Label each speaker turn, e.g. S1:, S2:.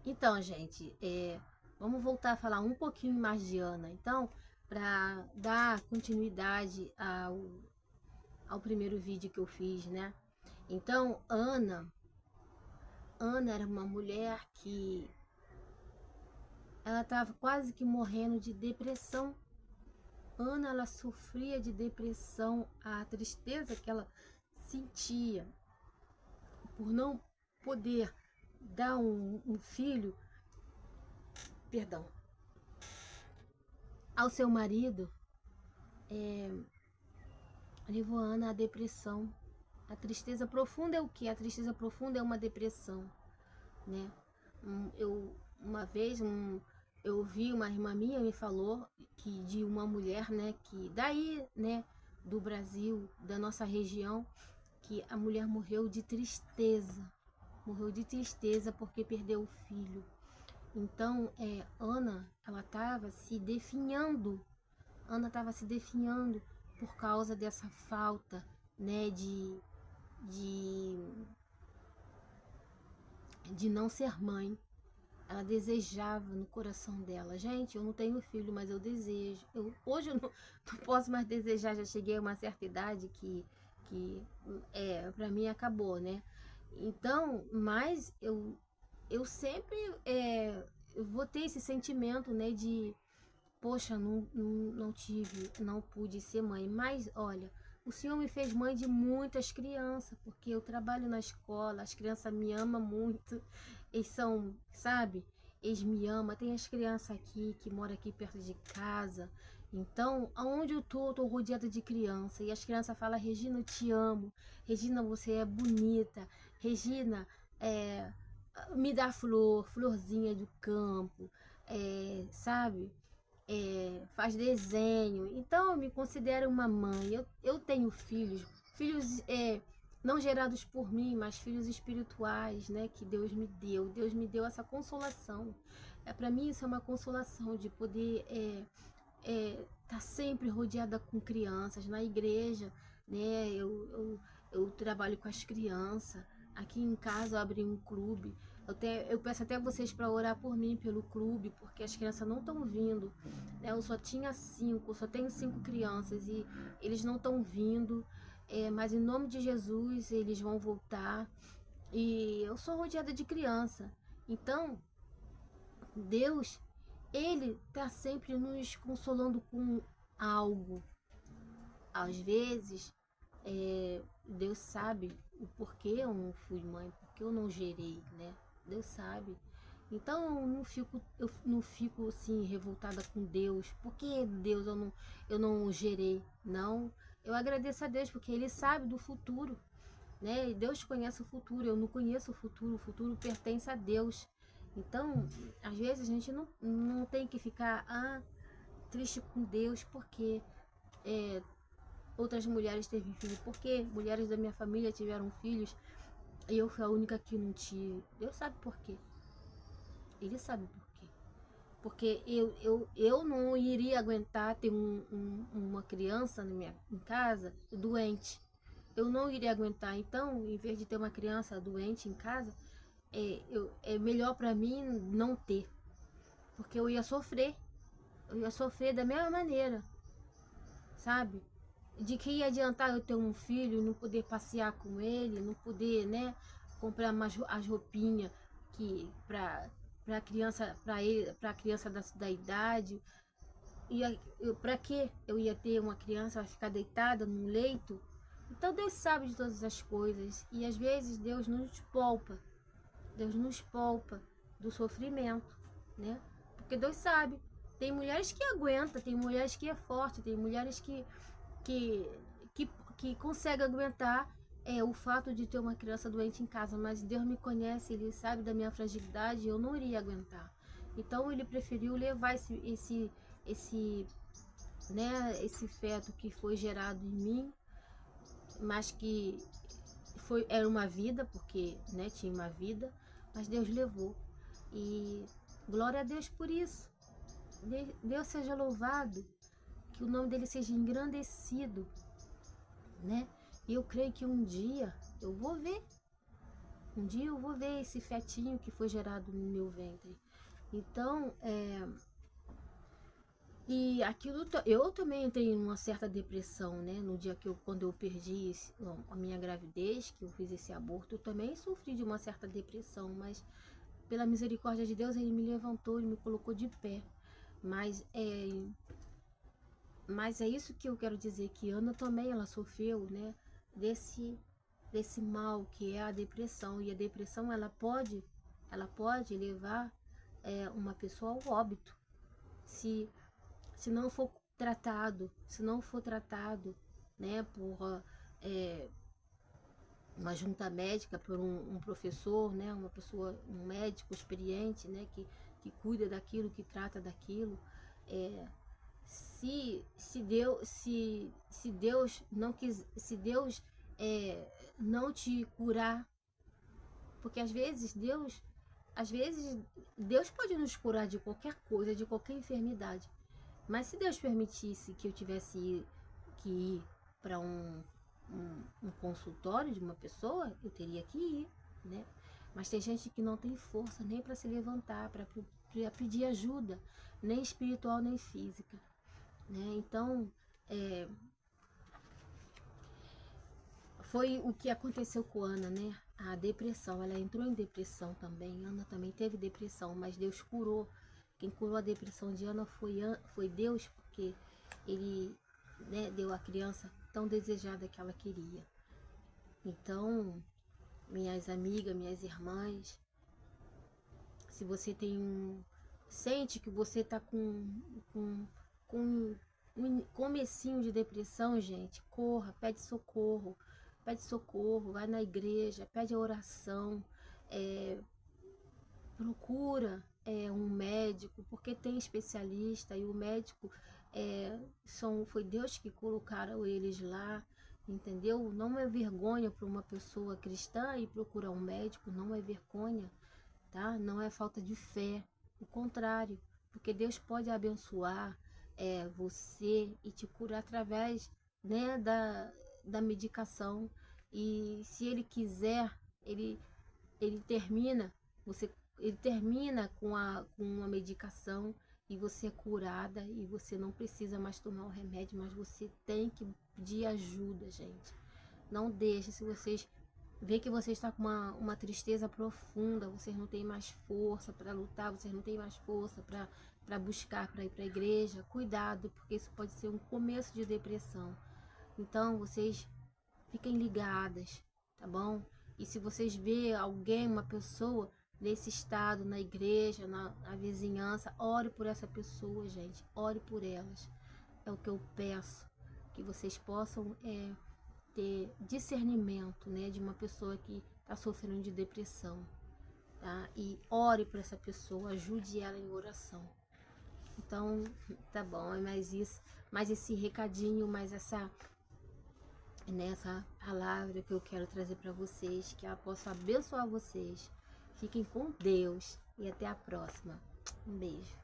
S1: Então, gente, vamos voltar a falar um pouquinho mais de Ana. Então, para dar continuidade ao primeiro vídeo que eu fiz, né? Então, Ana era uma mulher que ela estava quase que morrendo de depressão. Ana, ela sofria de depressão, a tristeza que ela sentia por não poder dar um filho, perdão, ao seu marido, levou a Ana à depressão. A tristeza profunda é o que? A tristeza profunda é uma depressão, né? Eu uma vez eu ouvi uma irmã minha me falou que de uma mulher, né, que daí, né, do Brasil, da nossa região, que a mulher morreu de tristeza porque perdeu o filho. Então, Ana, ela estava se definhando, Ana estava se definhando por causa dessa falta, né, de, de não ser mãe. Ela desejava no coração dela. Gente, eu não tenho filho, mas eu desejo. Hoje eu não posso mais desejar, já cheguei a uma certa idade que para mim acabou, né? Então, mas eu sempre eu vou ter esse sentimento, né, de poxa, não tive, não pude ser mãe. Mas olha, o Senhor me fez mãe de muitas crianças, porque eu trabalho na escola, as crianças me amam muito, eles são, sabe? Eles me amam. Tem as crianças aqui que moram aqui perto de casa. Então, aonde eu tô rodeada de criança. E as crianças falam, Regina, eu te amo. Regina, você é bonita. Regina, me dá flor, florzinha do campo, sabe? Faz desenho. Então eu me considero uma mãe. Eu tenho filhos, filhos não gerados por mim, mas filhos espirituais, né? Que Deus me deu. Deus me deu essa consolação. Para mim isso é uma consolação de poder tá sempre rodeada com crianças na igreja, né? Eu trabalho com as crianças. Aqui em casa eu abri um clube. Eu peço até vocês para orar por mim pelo clube, porque as crianças não estão vindo. Né? Eu só tinha 5, só tenho 5 crianças e eles não estão vindo. Mas em nome de Jesus eles vão voltar. E eu sou rodeada de criança. Então, Deus, Ele está sempre nos consolando com algo. Às vezes, Deus sabe o porquê eu não fui mãe, porque eu não gerei, né? Deus sabe. Então eu não fico assim revoltada com Deus. Por que Deus eu não gerei? Não. Eu agradeço a Deus porque Ele sabe do futuro, né? E Deus conhece o futuro. Eu não conheço o futuro pertence a Deus. Então, às vezes a gente não tem que ficar triste com Deus porque outras mulheres teve filho, porque mulheres da minha família tiveram filhos e eu fui a única que não tive. Deus sabe por quê. Ele sabe por quê. Porque eu não iria aguentar ter uma criança em casa doente. Eu não iria aguentar. Então, em vez de ter uma criança doente em casa, é melhor para mim não ter. Porque eu ia sofrer. Eu ia sofrer da mesma maneira, sabe? De que ia adiantar eu ter um filho e não poder passear com ele, não poder, né, comprar as roupinhas que para criança, para criança da idade. E para que eu ia ter uma criança vai ficar deitada num leito? Então Deus sabe de todas as coisas e às vezes Deus nos poupa. Deus nos poupa do sofrimento, né? Porque Deus sabe. Tem mulheres que aguentam, tem mulheres que é forte, tem mulheres que, que, que consegue aguentar o fato de ter uma criança doente em casa, mas Deus me conhece, Ele sabe da minha fragilidade, eu não iria aguentar. Então Ele preferiu levar esse, esse feto que foi gerado em mim, mas que era uma vida, porque né, tinha uma vida, mas Deus levou. E glória a Deus por isso. Deus seja louvado, que o nome dele seja engrandecido, né? E eu creio que um dia eu vou ver, Um dia eu vou ver esse fetinho que foi gerado no meu ventre. Então, e aquilo, eu também entrei em uma certa depressão, né? No dia que quando eu perdi a minha gravidez, que eu fiz esse aborto, eu também sofri de uma certa depressão, mas pela misericórdia de Deus, ele me levantou, ele me colocou de pé. Mas mas é isso que eu quero dizer, que Ana também, ela sofreu, né? Desse mal que é a depressão. E a depressão, ela pode levar uma pessoa ao óbito, se se não for tratado, né, por uma junta médica, por um professor, né, uma pessoa, um médico experiente, né, que cuida daquilo, que trata daquilo, se Deus não quis, se Deus não te curar, porque às vezes Deus pode nos curar de qualquer coisa, de qualquer enfermidade. Mas se Deus permitisse que eu tivesse que ir para um consultório de uma pessoa, eu teria que ir, né? Mas tem gente que não tem força nem para se levantar, para pedir ajuda, nem espiritual nem física, né? Então, foi o que aconteceu com Ana, né? A depressão, ela entrou em depressão também. Ana também teve depressão, mas Deus curou. Quem curou a depressão de Ana foi Deus, porque ele, né, deu a criança tão desejada que ela queria. Então, minhas amigas, minhas irmãs, se você sente que você tá com um comecinho de depressão, gente, corra, pede socorro, vai na igreja, pede oração, procura um médico, porque tem especialista e o médico foi Deus que colocaram eles lá, entendeu? Não é vergonha para uma pessoa cristã ir procurar um médico, não é vergonha, tá? Não é falta de fé, o contrário, porque Deus pode abençoar você e te curar através, né, da medicação. E se Ele quiser, ele termina, você, ele termina com uma medicação e você é curada e você não precisa mais tomar o remédio, mas você tem que pedir ajuda, gente. Não deixe, se vocês vê que você está com uma tristeza profunda, vocês não têm mais força para lutar, vocês não têm mais força para buscar, para ir para a igreja, cuidado, porque isso pode ser um começo de depressão. Então, vocês fiquem ligadas, tá bom? E se vocês vê alguém, uma pessoa nesse estado, na igreja, na vizinhança, ore por essa pessoa, gente. Ore por elas. É o que eu peço, que vocês possam ter discernimento, né, de uma pessoa que está sofrendo de depressão, tá? E ore por essa pessoa, ajude ela em oração. Então, tá bom, é mais isso, mais esse recadinho, mais nessa palavra que eu quero trazer para vocês, que ela possa abençoar vocês. Fiquem com Deus e até a próxima. Um beijo.